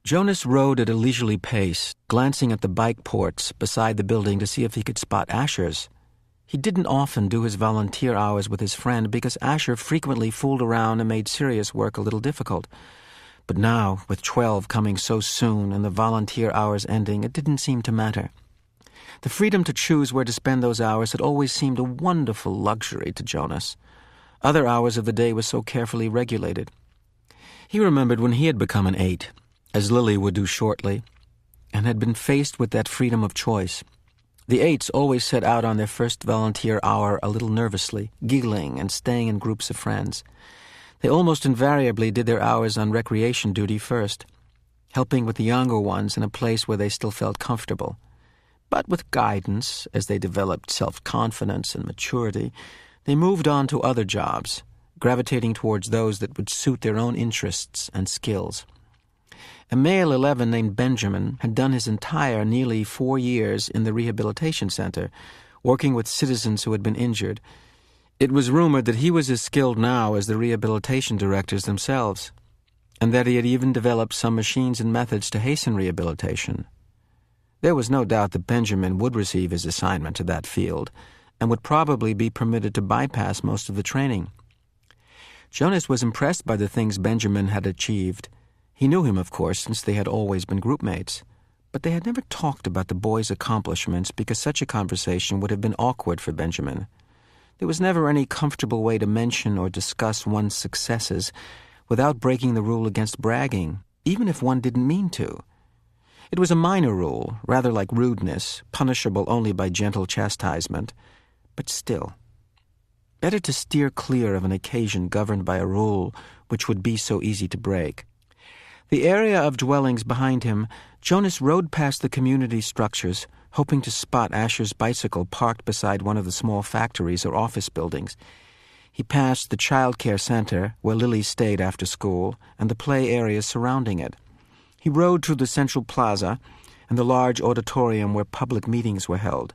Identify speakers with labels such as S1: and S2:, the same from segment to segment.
S1: Jonas rode at a leisurely pace, glancing at the bike ports beside the building to see if he could spot Asher's. He didn't often do his volunteer hours with his friend because Asher frequently fooled around and made serious work a little difficult. But now, with 12 coming so soon and the volunteer hours ending, it didn't seem to matter. The freedom to choose where to spend those hours had always seemed a wonderful luxury to Jonas. Other hours of the day were so carefully regulated. He remembered when he had become an 8, as Lily would do shortly, and had been faced with that freedom of choice. The 8s always set out on their first volunteer hour a little nervously, giggling and staying in groups of friends. They almost invariably did their hours on recreation duty first, helping with the younger ones in a place where they still felt comfortable. But with guidance, as they developed self-confidence and maturity, they moved on to other jobs, gravitating towards those that would suit their own interests and skills. A male 11 named Benjamin had done his entire nearly 4 years in the rehabilitation center, working with citizens who had been injured. It was rumored that he was as skilled now as the rehabilitation directors themselves, and that he had even developed some machines and methods to hasten rehabilitation. There was no doubt that Benjamin would receive his assignment to that field, and would probably be permitted to bypass most of the training. Jonas was impressed by the things Benjamin had achieved. He knew him, of course, since they had always been groupmates, but they had never talked about the boy's accomplishments because such a conversation would have been awkward for Benjamin. There was never any comfortable way to mention or discuss one's successes without breaking the rule against bragging, even if one didn't mean to. It was a minor rule, rather like rudeness, punishable only by gentle chastisement, but still. Better to steer clear of an occasion governed by a rule which would be so easy to break. The area of dwellings behind him, Jonas rode past the community structures, hoping to spot Asher's bicycle parked beside one of the small factories or office buildings. He passed the child care center, where Lily stayed after school, and the play areas surrounding it. He rode through the central plaza and the large auditorium where public meetings were held.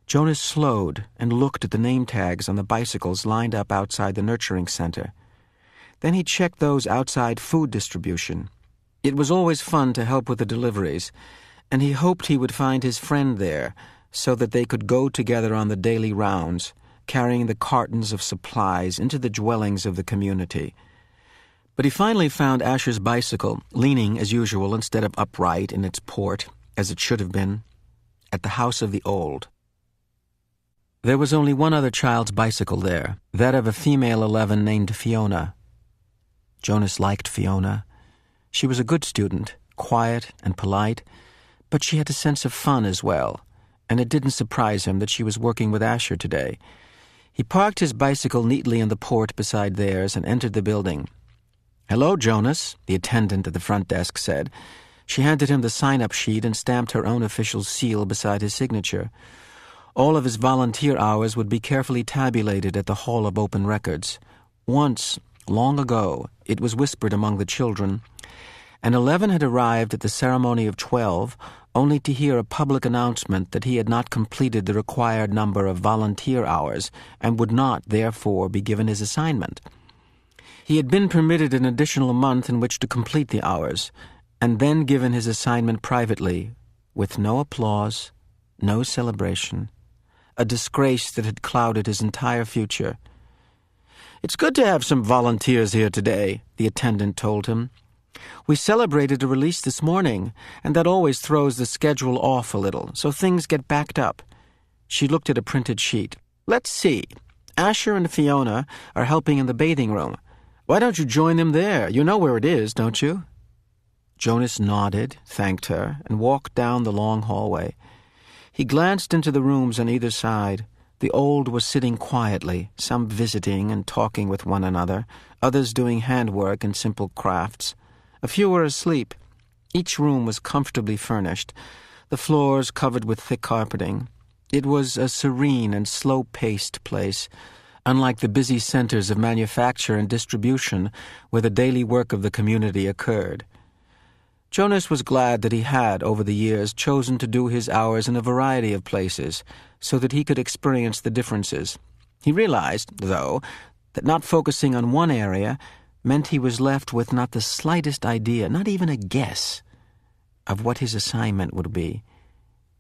S1: Jonas slowed and looked at the name tags on the bicycles lined up outside the nurturing center. Then he checked those outside food distribution. It was always fun to help with the deliveries, and he hoped he would find his friend there so that they could go together on the daily rounds, carrying the cartons of supplies into the dwellings of the community. But he finally found Asher's bicycle, leaning as usual instead of upright in its port, as it should have been, at the house of the old. There was only one other child's bicycle there, that of a female 11 named Fiona. Jonas liked Fiona. She was a good student, quiet and polite, but she had a sense of fun as well, and it didn't surprise him that she was working with Asher today. He parked his bicycle neatly in the port beside theirs and entered the building. "Hello, Jonas," the attendant at the front desk said. She handed him the sign-up sheet and stamped her own official seal beside his signature. All of his volunteer hours would be carefully tabulated at the Hall of Open Records. Once, long ago, it was whispered among the children, and 11 had arrived at the ceremony of 12 only to hear a public announcement that he had not completed the required number of volunteer hours and would not, therefore, be given his assignment. He had been permitted an additional month in which to complete the hours, and then given his assignment privately, with no applause, no celebration, a disgrace that had clouded his entire future. "It's good to have some volunteers here today," the attendant told him. "We celebrated a release this morning, and that always throws the schedule off a little, so things get backed up." She looked at a printed sheet. "Let's see. Asher and Fiona are helping in the bathing room. Why don't you join them there? You know where it is, don't you?" Jonas nodded, thanked her, and walked down the long hallway. He glanced into the rooms on either side. The old were sitting quietly, some visiting and talking with one another, others doing handwork and simple crafts. A few were asleep. Each room was comfortably furnished, the floors covered with thick carpeting. It was a serene and slow-paced place, unlike the busy centers of manufacture and distribution where the daily work of the community occurred. Jonas was glad that he had, over the years, chosen to do his hours in a variety of places so that he could experience the differences. He realized, though, that not focusing on one area meant he was left with not the slightest idea, not even a guess, of what his assignment would be.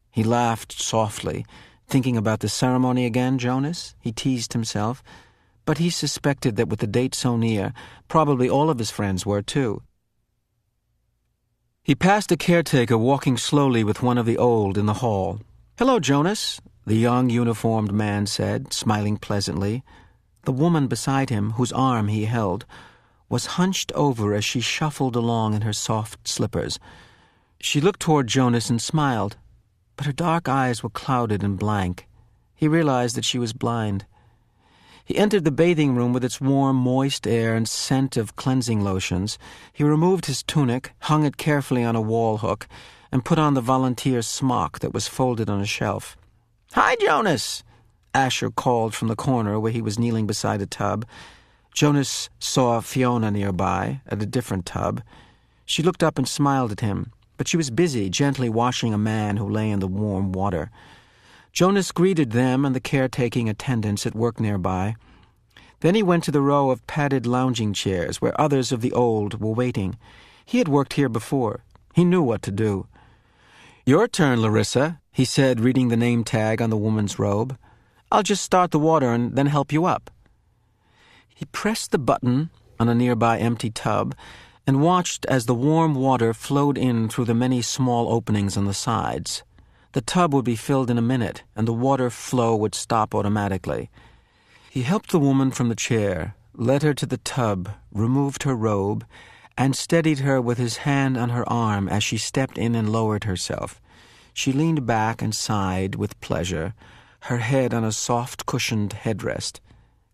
S1: He laughed softly. Thinking about the ceremony again, Jonas? He teased himself. But he suspected that with the date so near, probably all of his friends were too. He passed a caretaker walking slowly with one of the old in the hall. "Hello, Jonas," the young uniformed man said, smiling pleasantly. The woman beside him, whose arm he held, was hunched over as she shuffled along in her soft slippers. She looked toward Jonas and smiled, but her dark eyes were clouded and blank. He realized that she was blind. He entered the bathing room with its warm, moist air and scent of cleansing lotions. He removed his tunic, hung it carefully on a wall hook, and put on the volunteer's smock that was folded on a shelf. "Hi, Jonas!" Asher called from the corner where he was kneeling beside a tub. Jonas saw Fiona nearby, at a different tub. She looked up and smiled at him, but she was busy gently washing a man who lay in the warm water. Jonas greeted them and the caretaking attendants at work nearby. Then he went to the row of padded lounging chairs where others of the old were waiting. He had worked here before. He knew what to do. "Your turn, Larissa," he said, reading the name tag on the woman's robe. "I'll just start the water and then help you up." He pressed the button on a nearby empty tub and watched as the warm water flowed in through the many small openings on the sides. The tub would be filled in a minute, and the water flow would stop automatically. He helped the woman from the chair, led her to the tub, removed her robe, and steadied her with his hand on her arm as she stepped in and lowered herself. She leaned back and sighed with pleasure, her head on a soft cushioned headrest.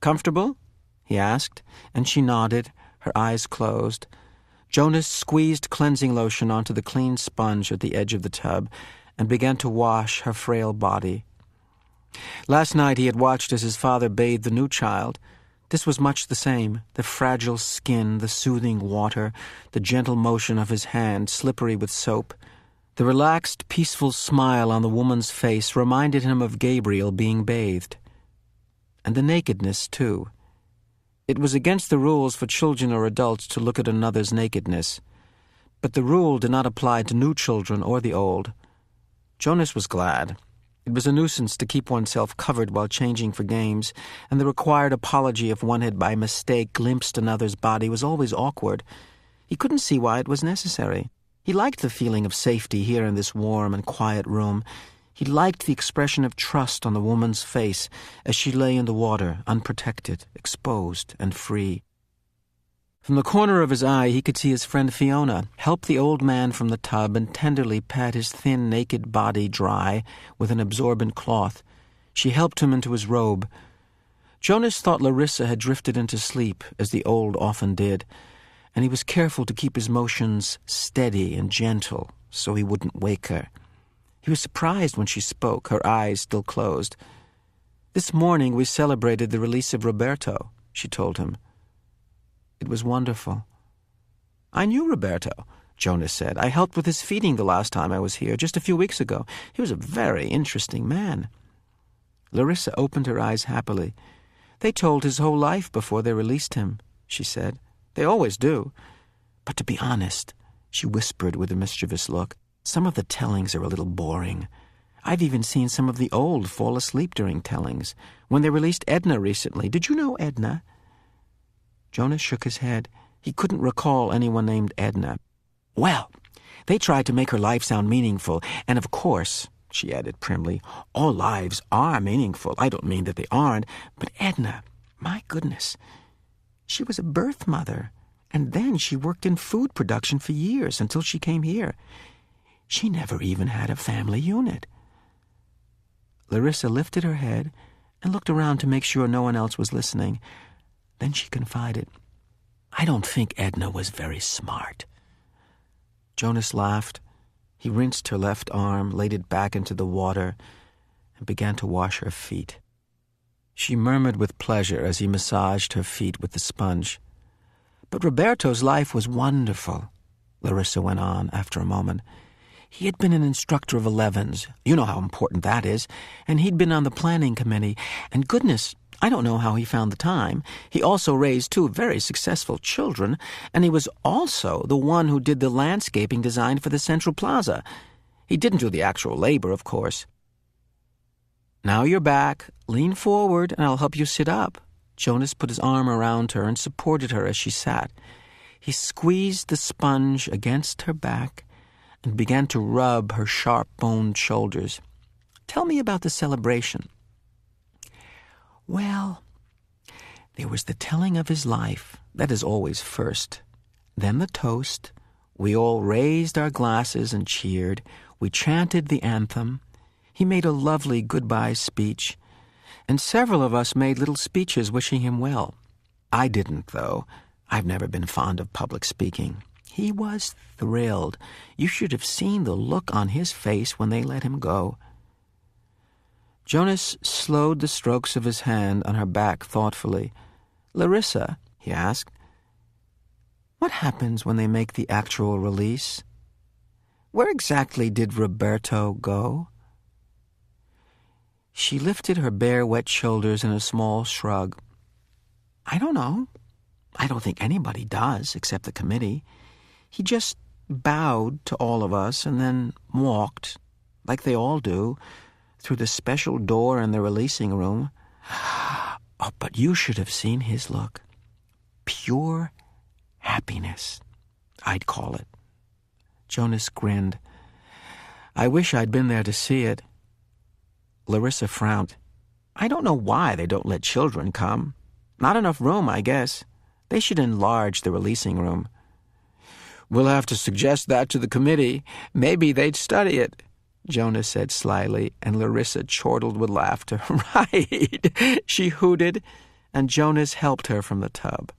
S1: "Comfortable?" he asked, and she nodded, her eyes closed. Jonas squeezed cleansing lotion onto the clean sponge at the edge of the tub and began to wash her frail body. Last night he had watched as his father bathed the new child. This was much the same, the fragile skin, the soothing water, the gentle motion of his hand, slippery with soap. The relaxed, peaceful smile on the woman's face reminded him of Gabriel being bathed. And the nakedness, too. It was against the rules for children or adults to look at another's nakedness. But the rule did not apply to new children or the old. Jonas was glad. It was a nuisance to keep oneself covered while changing for games, and the required apology if one had by mistake glimpsed another's body was always awkward. He couldn't see why it was necessary. He liked the feeling of safety here in this warm and quiet room. He liked the expression of trust on the woman's face as she lay in the water, unprotected, exposed, and free. From the corner of his eye, he could see his friend Fiona help the old man from the tub and tenderly pat his thin, naked body dry with an absorbent cloth. She helped him into his robe. Jonas thought Larissa had drifted into sleep, as the old often did, and he was careful to keep his motions steady and gentle so he wouldn't wake her. He was surprised when she spoke, her eyes still closed. "This morning we celebrated the release of Roberto," she told him. "It was wonderful." "I knew Roberto," Jonas said. "I helped with his feeding the last time I was here, just a few weeks ago. He was a very interesting man." Larissa opened her eyes happily. "They told his whole life before they released him," she said. "They always do. But to be honest," she whispered with a mischievous look, "some of the tellings are a little boring. I've even seen some of the old fall asleep during tellings. When they released Edna recently, did you know Edna?" Jonas shook his head. He couldn't recall anyone named Edna. "Well, they tried to make her life sound meaningful, and of course," she added primly, "all lives are meaningful. I don't mean that they aren't, but Edna, my goodness, she was a birth mother, and then she worked in food production for years until she came here. She never even had a family unit." Larissa lifted her head and looked around to make sure no one else was listening. Then she confided, "I don't think Edna was very smart." Jonas laughed. He rinsed her left arm, laid it back into the water, and began to wash her feet. She murmured with pleasure as he massaged her feet with the sponge. "But Roberto's life was wonderful," Larissa went on after a moment. "He had been an instructor of 11s. You know how important that is. And he'd been on the planning committee. And goodness, I don't know how he found the time. He also raised 2 very successful children, and he was also the one who did the landscaping design for the Central Plaza. He didn't do the actual labor, of course. Now you're back. Lean forward, and I'll help you sit up. Jonas put his arm around her and supported her as she sat. He squeezed the sponge against her back and began to rub her sharp-boned shoulders. Tell me about the celebration. Well, there was the telling of his life. That is always first. Then the toast. We all raised our glasses and cheered. We chanted the anthem. He made a lovely goodbye speech, and several of us made little speeches wishing him well. I didn't, though. I've never been fond of public speaking. He was thrilled. You should have seen the look on his face when they let him go. Jonas slowed the strokes of his hand on her back thoughtfully. "Larissa," he asked, "what happens when they make the actual release? Where exactly did Roberto go?" She lifted her bare, wet shoulders in a small shrug. "I don't know. I don't think anybody does, except the committee. He just bowed to all of us and then walked, like they all do, through the special door in the releasing room. Oh, but you should have seen his look. Pure happiness, I'd call it." Jonas grinned. "I wish I'd been there to see it." Larissa frowned. "I don't know why they don't let children come. Not enough room, I guess. They should enlarge the releasing room." "We'll have to suggest that to the committee. Maybe they'd study it," Jonas said slyly, and Larissa chortled with laughter. "Right," she hooted, and Jonas helped her from the tub.